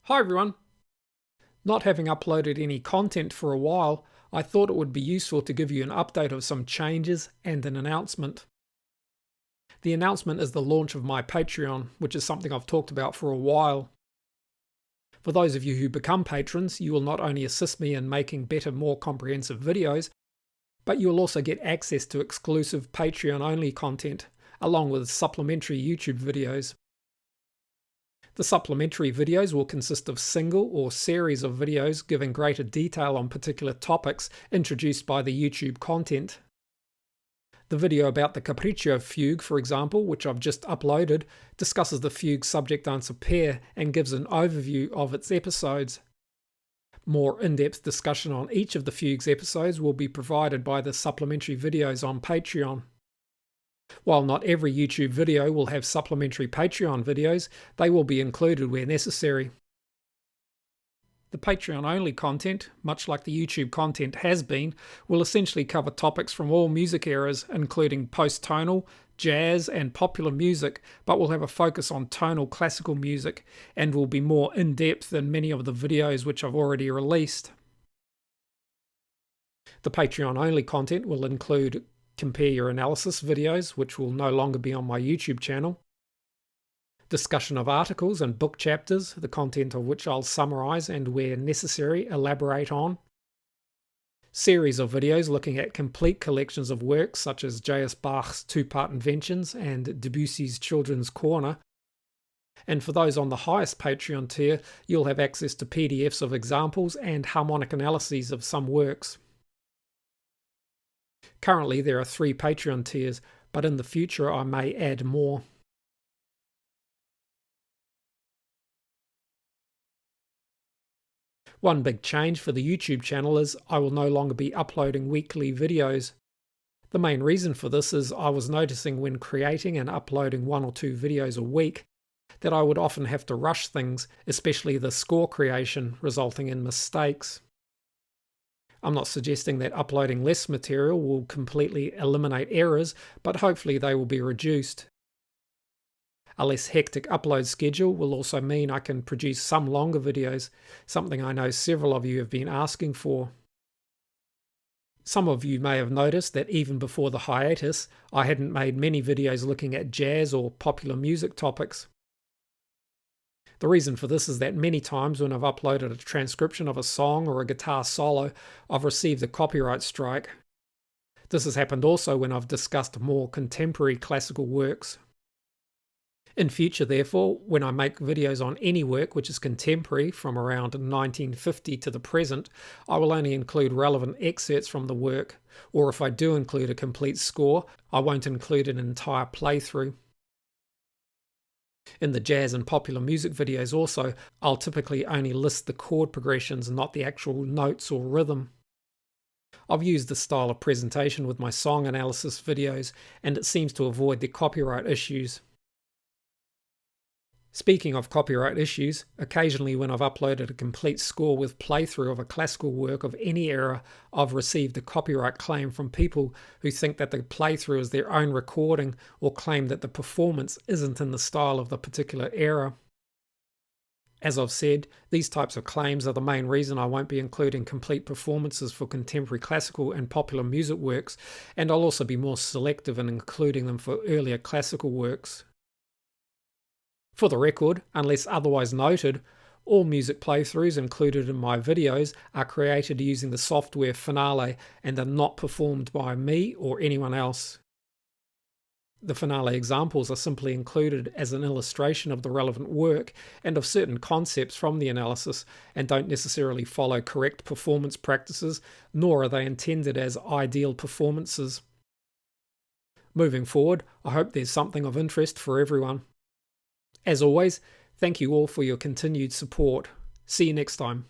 Hi everyone! Not having uploaded any content for a while, I thought it would be useful to give you an update of some changes and an announcement. The announcement is the launch of my Patreon, which is something I've talked about for a while. For those of you who become patrons, you will not only assist me in making better, more comprehensive videos, but you will also get access to exclusive Patreon-only content, along with supplementary YouTube videos. The supplementary videos will consist of single or series of videos giving greater detail on particular topics introduced by the YouTube content. The video about the Capriccio fugue, for example, which I've just uploaded, discusses the fugue subject-answer pair and gives an overview of its episodes. More in-depth discussion on each of the fugue's episodes will be provided by the supplementary videos on Patreon. While not every YouTube video will have supplementary Patreon videos, they will be included where necessary. The Patreon-only content, much like the YouTube content has been, will essentially cover topics from all music eras, including post-tonal, jazz, and popular music, but will have a focus on tonal classical music, and will be more in-depth than many of the videos which I've already released. The Patreon-only content will include Compare Your Analysis videos, which will no longer be on my YouTube channel. Discussion of articles and book chapters, the content of which I'll summarise and, where necessary, elaborate on. Series of videos looking at complete collections of works such as J.S. Bach's Two-Part Inventions and Debussy's Children's Corner. And for those on the highest Patreon tier, you'll have access to PDFs of examples and harmonic analyses of some works. Currently there are 3 Patreon tiers, but in the future I may add more. One big change for the YouTube channel is I will no longer be uploading weekly videos. The main reason for this is I was noticing when creating and uploading 1 or 2 videos a week that I would often have to rush things, especially the score creation, resulting in mistakes. I'm not suggesting that uploading less material will completely eliminate errors, but hopefully they will be reduced. A less hectic upload schedule will also mean I can produce some longer videos, something I know several of you have been asking for. Some of you may have noticed that even before the hiatus, I hadn't made many videos looking at jazz or popular music topics. The reason for this is that many times when I've uploaded a transcription of a song or a guitar solo, I've received a copyright strike. This has happened also when I've discussed more contemporary classical works. In future, therefore, when I make videos on any work which is contemporary from around 1950 to the present, I will only include relevant excerpts from the work, or if I do include a complete score, I won't include an entire playthrough. In the jazz and popular music videos also, I'll typically only list the chord progressions, not the actual notes or rhythm. I've used this style of presentation with my song analysis videos, and it seems to avoid the copyright issues. Speaking of copyright issues, occasionally when I've uploaded a complete score with playthrough of a classical work of any era, I've received a copyright claim from people who think that the playthrough is their own recording or claim that the performance isn't in the style of the particular era. As I've said, these types of claims are the main reason I won't be including complete performances for contemporary classical and popular music works, and I'll also be more selective in including them for earlier classical works. For the record, unless otherwise noted, all music playthroughs included in my videos are created using the software Finale and are not performed by me or anyone else. The Finale examples are simply included as an illustration of the relevant work and of certain concepts from the analysis, and don't necessarily follow correct performance practices, nor are they intended as ideal performances. Moving forward, I hope there's something of interest for everyone. As always, thank you all for your continued support. See you next time.